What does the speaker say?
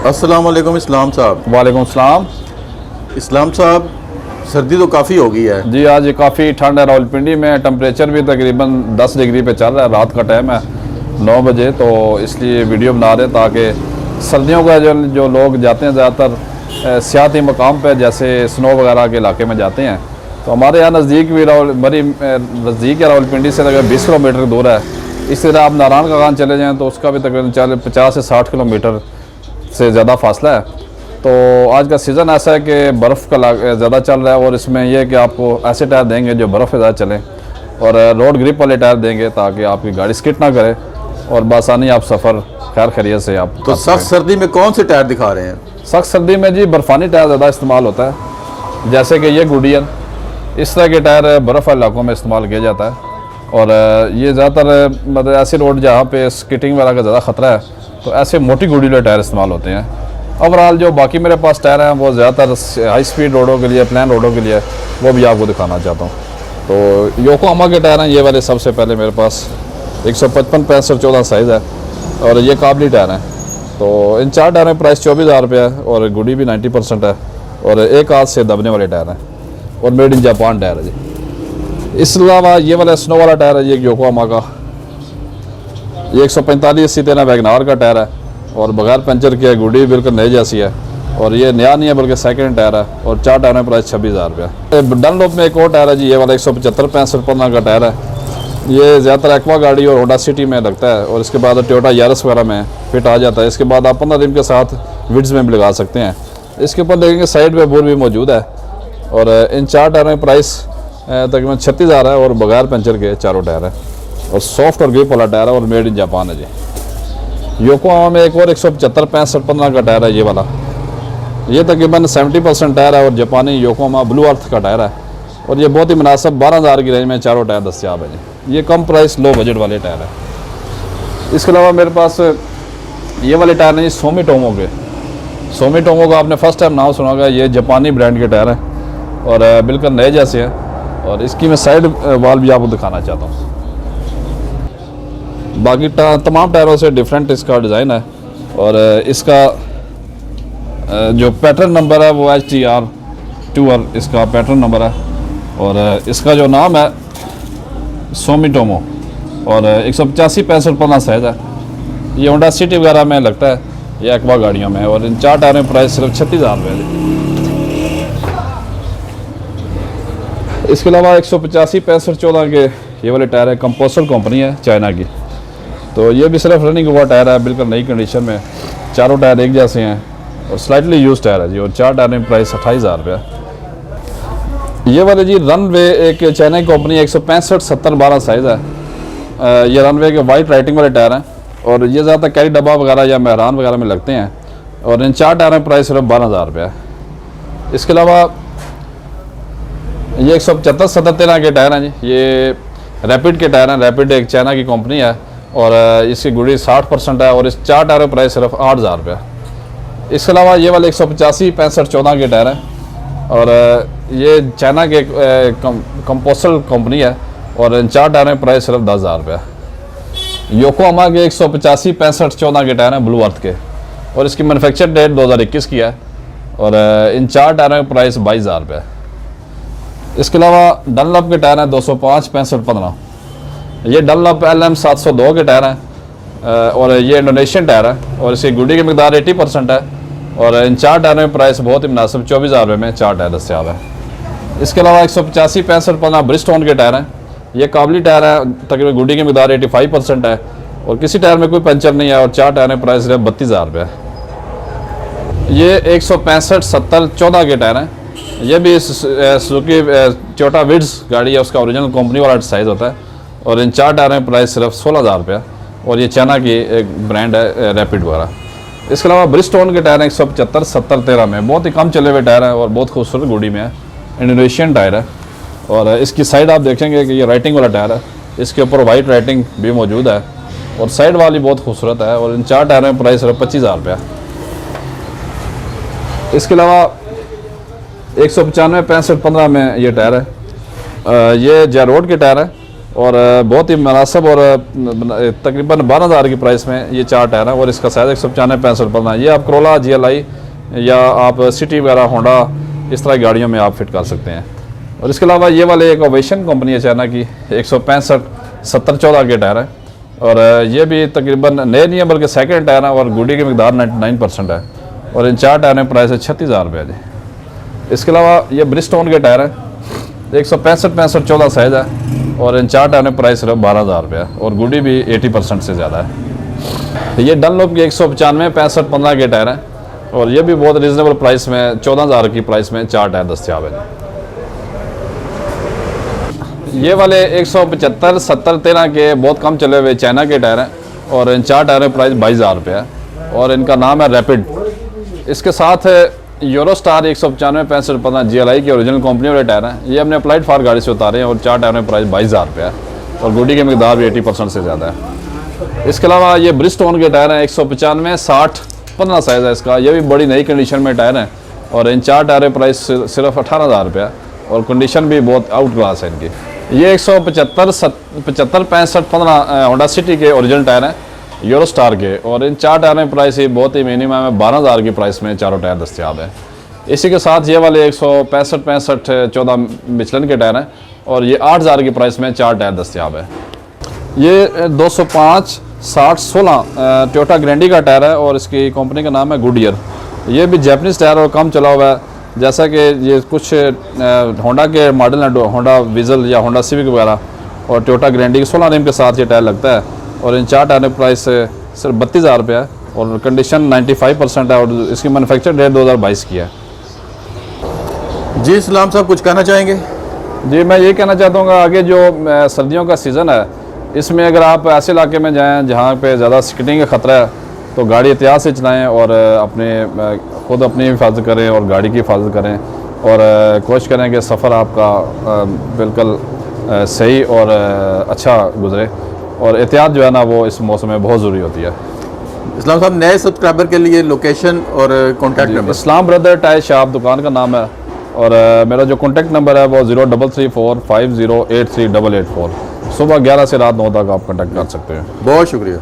अस्सलाम वालेकुम इस्लाम साहब। वालेकुम सलाम। इस्लाम साहब, सर्दी तो काफ़ी हो गई है। जी आज काफ़ी ठंड है रावलपिंडी में, टेम्परेचर भी तकरीबन 10 डिग्री पे चल रहा है। रात का टाइम है 9 बजे, तो इसलिए वीडियो बना रहे हैं ताकि सर्दियों का जो लोग जाते हैं ज़्यादातर सियाती मकाम पे, जैसे स्नो वगैरह के इलाके में जाते हैं। तो हमारे यहाँ नज़दीक भी बड़ी नज़दीक है, रावलपिंडी से तकरीबन 20 किलोमीटर दूर है। इस तरह आप नारायण का चले जाएँ तो उसका भी तकरीबन 50 से 60 किलोमीटर से ज़्यादा फासला है। तो आज का सीज़न ऐसा है कि बर्फ़ का ज़्यादा चल रहा है, और इसमें यह है कि आपको ऐसे टायर देंगे जो बर्फ़ पे ज़्यादा चलें, और रोड ग्रिप वाले टायर देंगे ताकि आपकी गाड़ी स्किड ना करे और बआसानी आप सफ़र खैर खैरियत से आप। तो सख्त सर्दी में कौन से टायर दिखा रहे हैं? सख्त सर्दी में जी बर्फ़ानी टायर ज़्यादा इस्तेमाल होता है, जैसे कि ये गुडियन, इस तरह के टायर बर्फ़ वाले इलाकों में इस्तेमाल किया जाता है। और ये ज़्यादातर मतलब ऐसी रोड जहाँ पे स्किटिंग वगैरह का ज़्यादा ख़तरा है, तो ऐसे मोटी गुडी वाले टायर इस्तेमाल होते हैं। ओवरऑल जो बाकी मेरे पास टायर हैं वो ज़्यादातर हाई स्पीड रोडों के लिए, प्लान रोडों के लिए, वो भी आपको दिखाना चाहता हूँ। तो योकोहामा के टायर हैं ये वाले। सबसे पहले मेरे पास 155 65 14 साइज़ है, और ये काबली टायर हैं। तो इन 4 टायरों में प्राइस 24,000 रुपये है, और गुडी भी 90% है, और एक हाथ से दबने वाले टायर हैं, और मेड इन जापान टायर है जी। इसके अलावा ये वाला स्नो वाला टायर है, ये योकोहामा का, ये 145 13 वैगनार का टायर है, और बगैर पंचर के गुडी बिल्कुल नई जैसी है, और ये नया नहीं है बल्कि सेकंड टायर है, और 4 टायर में प्राइस 26,000 रुपये। डनलोप में एक और टायर है जी, ये वाला 175 65 15 का टायर है। ये ज़्यादातर एक्वा गाड़ी और होंडा सिटी में लगता है, और इसके बाद टोयोटा यारिस वगैरह में फिट आ जाता है। इसके बाद आप 15 दिन के साथ विड्स में भी लगा सकते हैं। इसके ऊपर देखेंगे साइड में बोर भी मौजूद है, और इन 4 टायर में प्राइस तकरीबन 36,000 है, और बगैर पंचर के चारों टायर है, और सॉफ्ट और ग्रिप वाला टायर है, और मेड इन जापान है जी। योकोहामा में एक और 175 65 15 का टायर है ये वाला, ये तकरीबन 70% टायर है, और जापानी योकोहामा ब्लू अर्थ का टायर है, और ये बहुत ही मुनासिब 12,000 की रेंज में चारों टायर दस्तियाब है जी। ये कम प्राइस लो बजट वाले टायर है। इसके अलावा मेरे पास ये वाले टायर हैं जी सोमिटोमो के। सोमिटोमो का आपने फर्स्ट टाइम नाम सुना होगा। ये जापानी ब्रांड के टायर हैं, और बिल्कुल नए जैसे हैं, और इसकी मैं साइड वाल भी आपको दिखाना चाहता हूँ। बाकी तमाम टायरों से डिफरेंट इसका डिज़ाइन है, और इसका जो पैटर्न नंबर है वो HTR 2R इसका पैटर्न नंबर है, और इसका जो नाम है सोमिटोमो, और 185 65 15 साइज़ है। ये होंडा सिटी वगैरह में लगता है, ये एक्वा गाड़ियों में, और इन 4 टायरों में प्राइस सिर्फ 36,000 रुपये है। इसके अलावा 185 65 14 के ये वाले टायर है, कंपोसल कंपनी है चाइना की। तो ये भी सिर्फ रनिंग हुआ टायर है, बिल्कुल नई कंडीशन में, चारों टायर एक जैसे हैं, और स्लाइटली यूज टायर है जी, और 4 टायर में प्राइस 28,000 रुपये। ये वाले जी रनवे एक चाइना की कंपनी 165 70 12 साइज़ है। ये रनवे के वाइट राइटिंग वाले टायर हैं, और ये ज़्यादातर कैरी डब्बा वगैरह या मेहरान वगैरह में लगते हैं, और इन 4 टायर में प्राइस सिर्फ 12,000 रुपये है। इसके अलावा ये 175 70 13 के टायर हैं जी, ये रैपिड के टायर हैं। रैपिड एक चाइना की कंपनी है, और इसकी गुड़ी 60% है, और इस 4 टायर का प्राइस सिर्फ 8,000 रुपये। इसके अलावा ये वाले 185 65 14 के टायर हैं, और ये चाइना के कंपोसल कंपनी है, और इन 4 टायर में प्राइस सिर्फ 10,000 रुपये। योकोहामा के 185 65 14 के टायर हैं ब्लू अर्थ के, और इसकी मैन्युफैक्चर डेट 2021 की है, और इन 4 टायर में प्राइस 22,000 रुपये। इसके अलावा डनलॉप के टायर हैं 205 65 15। ये डनलॉप LM 702 के टायर हैं, और ये इंडोनेशियन टायर है, और इसकी गुडी की मकदार 80% है, और इन 4 टायर में प्राइस बहुत ही मुनासिब 24,000 रुपये में 4 टायर दस्तियाब है। इसके अलावा 185 65 15 ब्रिजस्टोन के टायर हैं। ये काबली टायर है, तकरीबन गुडी की मकदार 85% है, और किसी टायर में कोई पंचर नहीं है, और 4 टायर में प्राइस सिर्फ 32,000 रुपये है। ये 165 70 14 के टायर हैं। ये भी सुजुकी टोयोटा विड्स गाड़ी है, उसका ओरिजिनल कंपनी वाला साइज़ होता है, और इन 4 टायर में प्राइस सिर्फ 16,000 रुपये, और ये चाइना की एक ब्रांड है रैपिड वगैरह। इसके अलावा ब्रिजस्टोन के टायर हैं 175 70 13 में, बहुत ही कम चले हुए टायर हैं, और बहुत खूबसूरत गुडी में है, इंडोनेशियन टायर है। और इसकी साइड आप देखेंगे कि ये राइटिंग वाला टायर है, इसके ऊपर वाइट राइटिंग भी मौजूद है, और साइड वाली बहुत खूबसूरत है, और इन 4 टायर में प्राइस सिर्फ 25,000 रुपये। इसके अलावा 195 65 15 में ये टायर है। ये जैरोड के टायर है, और बहुत ही मुनासिब और तकरीबन 12,000 की प्राइस में ये 4 टायर हैं और इसका साइज़ 195/65 है। ये आप करोला GLI या आप सिटी वगैरह होंडा इस तरह की गाड़ियों में आप फिट कर सकते हैं। और इसके अलावा ये वाले एक ओवेशन कंपनी है चाइना की 165/70/14 के टायर है और ये भी तकरीबन नए नहीं है बल्कि सेकंड टायर है और गुडी की मकदार 99% है और इन 4 टायर में प्राइस है 36,000 रुपये जी। इसके अलावा ये ब्रिजस्टोन के टायर है 165/65/14 साइज़ है और इन 4 टायर में प्राइस सिर्फ 12,000 रुपये है और गुडी भी 80% से ज़्यादा है। ये डनलोप के 195/65/15 के टायर हैं और ये भी बहुत रीज़नेबल प्राइस में 14,000 की प्राइस में 4 टायर दस्तियाब है। ये वाले 175/70/13 के बहुत कम चले हुए चाइना के टायर हैं और इन 4 टायर में प्राइस 22,000 रुपये है और इनका नाम है रैपिड। इसके साथ यूरोस्टार 195/65/15 GLI के ओरिजिनल कंपनी वाले टायर हैं। ये हमने अप्लाइड फार गाड़ी से उतारे हैं और 4 टायर में प्राइस 22,000 रुपये है और गुडी की मकदार भी 80% से ज़्यादा है। इसके अलावा ये ब्रिजस्टोन के टायर हैं 195/60/15 साइज़ है इसका। ये भी बड़ी नई कंडीशन में टायर हैं और इन 4 टायर में प्राइस सिर्फ 18,000 रुपये है और कंडीशन भी बहुत आउट क्लास है इनकी। ये 175/65/15 होंडा सिटी के ओरिजिनल टायर हैं यूरोस्टार के और इन 4 टायर में प्राइस ही बहुत ही मिनिमम है 12,000 की प्राइस में चारों टायर दस्तियाब है। इसी के साथ ये वाले 165/65/14 मिचलन के टायर हैं और ये 8,000 की प्राइस में 4 टायर दस्तियाब है। ये 205/60/16 टोयोटा ग्रैंडी का टायर है और इसकी कंपनी का नाम है गुडियर। ये भी जैपनीज़ टायर और कम चला हुआ है, जैसा कि ये कुछ होंडा के मॉडल हैं, होंडा विजल या होंडा सिविक वगैरह और टोयोटा ग्रैंडी के 16 रिम के साथ ये टायर लगता है और इन 4 टायर प्राइस सिर्फ 32,000 रुपये है और कंडीशन 95% है और इसकी मैन्युफैक्चर डेट 2022 की है। जी इस्लाम साहब कुछ कहना चाहेंगे? जी मैं ये कहना चाहता हूँ आगे जो सर्दियों का सीज़न है इसमें अगर आप ऐसे इलाके में जाएँ जहाँ पे ज़्यादा स्किटिंग का ख़तरा है तो गाड़ी एहतियात से चलाएँ और खुद अपनी हिफाजत करें और गाड़ी की हिफाजत करें और कोशिश करें कि सफ़र आपका बिल्कुल सही और अच्छा गुजरे और एहतियात जो है ना वो इस मौसम में बहुत ज़रूरी होती है। इस्लाम साहब नए सब्सक्राइबर के लिए लोकेशन और कॉन्टैक्ट नंबर? इस्लाम ब्रदर टायर शॉप दुकान का नाम है और मेरा जो कॉन्टैक्ट नंबर है वो 033450838884। सुबह 11 से रात 9 तक आप कॉन्टैक्ट कर सकते हैं। बहुत शुक्रिया।